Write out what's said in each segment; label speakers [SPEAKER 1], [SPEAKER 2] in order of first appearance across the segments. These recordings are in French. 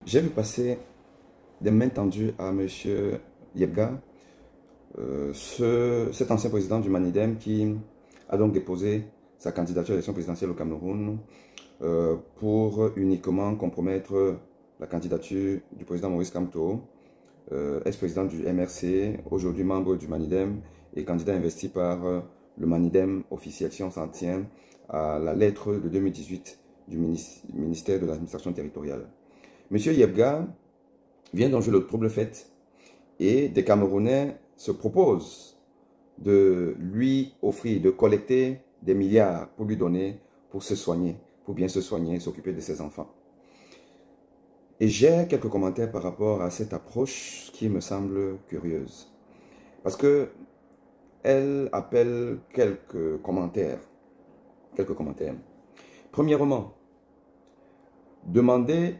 [SPEAKER 1] J'ai vu passer des mains tendues à M. Yebga, cet ancien président du Manidem qui a donc déposé sa candidature à l'élection présidentielle au Cameroun pour uniquement compromettre la candidature du président Maurice Kamto, ex-président du MRC, aujourd'hui membre du Manidem et candidat investi par le Manidem officiel, si on s'en tient à la lettre de 2018 du ministère de l'administration territoriale. M. Yebga vient donc jouer le trouble fait et des Camerounais se proposent de lui offrir, de collecter des milliards pour lui donner, pour se soigner, pour bien se soigner, s'occuper de ses enfants. Et j'ai quelques commentaires par rapport à cette approche qui me semble curieuse. Parce que elle appelle quelques commentaires. Premièrement, demander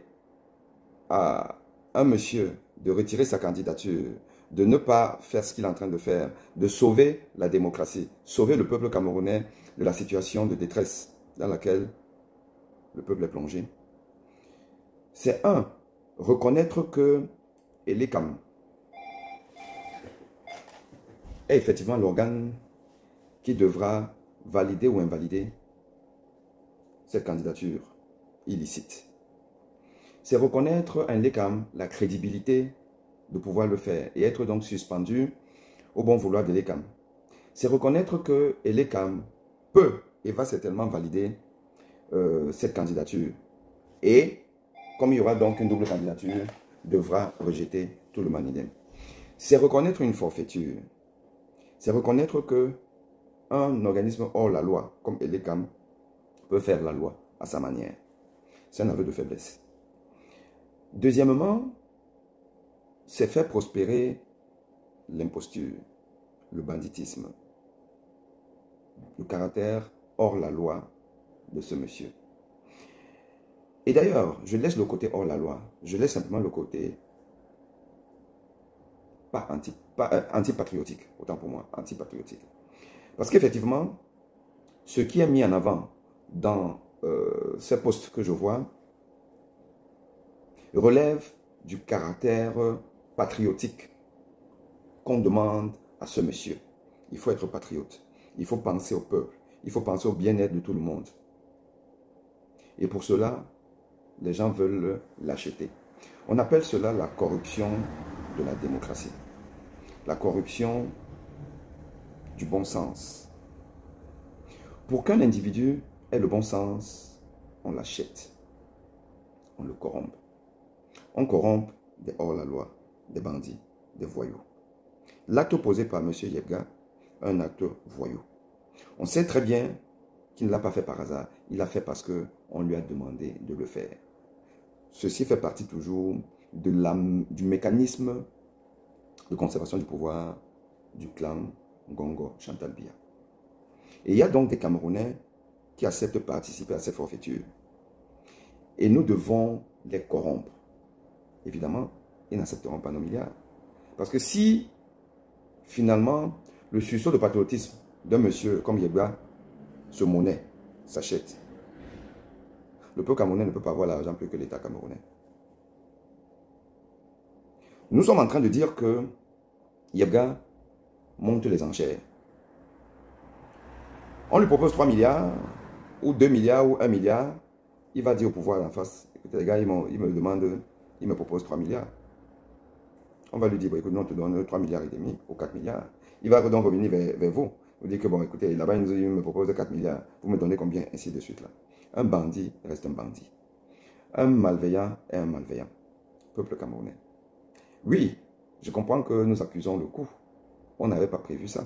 [SPEAKER 1] à un monsieur de retirer sa candidature, de ne pas faire ce qu'il est en train de faire, de sauver la démocratie, sauver le peuple camerounais de la situation de détresse dans laquelle le peuple est plongé. C'est reconnaître que Elekam est effectivement l'organe qui devra valider ou invalider cette candidature illicite. C'est reconnaître à Elekam la crédibilité de pouvoir le faire et être donc suspendu au bon vouloir de l'ECAM. C'est reconnaître que l'ECAM peut et va certainement valider cette candidature. Et comme il y aura donc une double candidature, devra rejeter tout le Manidem. C'est reconnaître une forfaiture. C'est reconnaître que un organisme hors la loi, comme l'ECAM, peut faire la loi à sa manière. C'est un aveu de faiblesse. Deuxièmement, c'est faire prospérer l'imposture, le banditisme, le caractère hors la loi de ce monsieur. Et d'ailleurs, je laisse le côté hors la loi, je laisse simplement le côté pas antipatriotique, autant pour moi, antipatriotique. Parce qu'effectivement, ce qui est mis en avant dans ces postes que je vois relève du caractère patriotique qu'on demande à ce monsieur. Il faut être patriote. Il faut penser au peuple. Il faut penser au bien-être de tout le monde. Et pour cela, les gens veulent l'acheter. On appelle cela la corruption de la démocratie. La corruption du bon sens. Pour qu'un individu ait le bon sens, on l'achète. On le corrompt. On corrompt des hors-la-loi, des bandits, des voyous. L'acte posé par M. Yebga, un acte voyou. On sait très bien qu'il ne l'a pas fait par hasard. Il l'a fait parce qu'on lui a demandé de le faire. Ceci fait partie toujours du mécanisme de conservation du pouvoir du clan Ngongo Chantal Biya. Et il y a donc des Camerounais qui acceptent de participer à cette forfaiture. Et nous devons les corrompre. Évidemment, ils n'accepteront pas nos milliards. Parce que si, finalement, le sursaut de patriotisme d'un monsieur comme Yebga se monnaie, s'achète, le peuple camerounais ne peut pas avoir l'argent plus que l'État camerounais. Nous sommes en train de dire que Yebga monte les enchères. On lui propose 3 milliards, ou 2 milliards, ou 1 milliard. Il va dire au pouvoir en face, écoutez les gars, il me demande, il me propose 3 milliards. On va lui dire, bon, écoute, nous on te donne 3 milliards et demi, ou 4 milliards. Il va donc revenir vers vous. Vous dire que, bon, écoutez, là-bas, il me propose 4 milliards. Vous me donnez combien? Ainsi de suite, là. Un bandit reste un bandit. Un malveillant est un malveillant. Peuple camerounais. Oui, je comprends que nous accusons le coup. On n'avait pas prévu ça.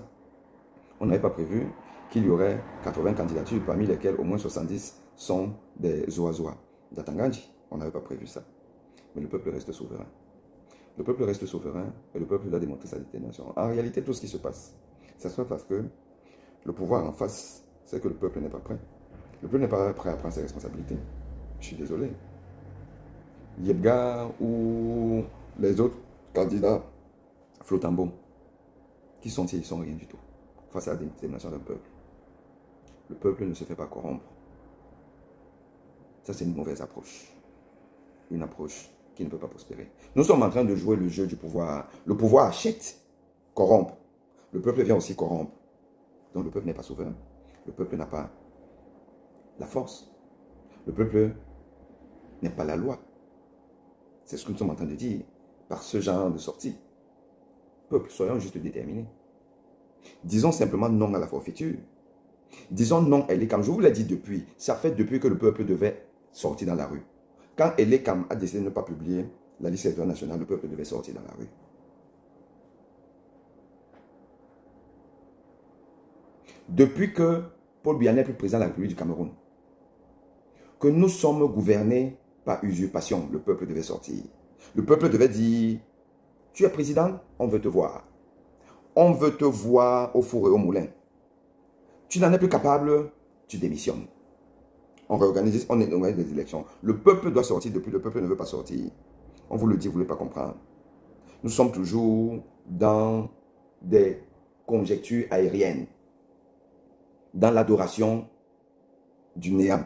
[SPEAKER 1] On n'avait pas prévu qu'il y aurait 80 candidatures, parmi lesquelles au moins 70 sont des Oazois d'Atanganji. On n'avait pas prévu ça. Mais le peuple reste souverain. Le peuple reste souverain et le peuple doit démontrer sa détermination. En réalité, tout ce qui se passe, ça se passe parce que le pouvoir en face, c'est que le peuple n'est pas prêt. Le peuple n'est pas prêt à prendre ses responsabilités. Je suis désolé. Yebga ou les autres candidats Flotambo, qui sont-ils? Ils sont rien du tout face à la détermination d'un peuple. Le peuple ne se fait pas corrompre. Ça, c'est une mauvaise approche. Une approche qui ne peut pas prospérer. Nous sommes en train de jouer le jeu du pouvoir. Le pouvoir achète, corrompt. Le peuple vient aussi corrompre. Donc le peuple n'est pas souverain. Le peuple n'a pas la force. Le peuple n'est pas la loi. C'est ce que nous sommes en train de dire par ce genre de sortie. Peuple, soyons juste déterminés. Disons simplement non à la forfaiture. Disons non à Elekam. Je vous l'ai dit depuis. Ça fait depuis que le peuple devait sortir dans la rue. Quand Elekam a décidé de ne pas publier la liste électorale nationale, le peuple devait sortir dans la rue. Depuis que Paul Biya n'est plus président de la République du Cameroun, que nous sommes gouvernés par usurpation, le peuple devait sortir. Le peuple devait dire, tu es président, on veut te voir. On veut te voir au four et au moulin. Tu n'en es plus capable, tu démissionnes. On réorganise des élections. Le peuple doit sortir depuis, le peuple ne veut pas sortir. On vous le dit, vous ne voulez pas comprendre. Nous sommes toujours dans des conjectures aériennes, dans l'adoration du néant.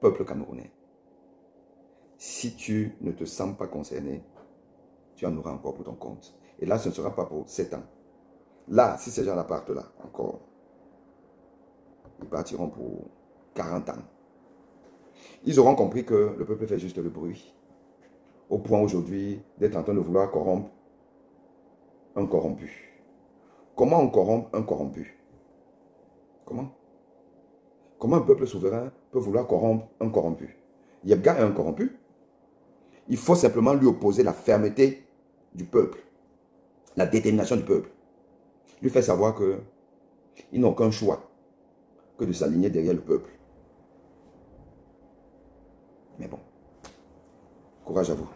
[SPEAKER 1] Peuple camerounais, si tu ne te sens pas concerné, tu en auras encore pour ton compte. Et là, ce ne sera pas pour 7 ans. Là, si ces gens-là partent là, encore, ils partiront pour 40 ans. Ils auront compris que le peuple fait juste le bruit. Au point aujourd'hui d'être en train de vouloir corrompre un corrompu. Comment on corrompt un corrompu? Comment? Comment un peuple souverain peut vouloir corrompre un corrompu? Yebga est un corrompu. Il faut simplement lui opposer la fermeté du peuple, la détermination du peuple. Lui faire savoir qu'il n'a aucun choix que de s'aligner derrière le peuple. Mais bon, courage à vous.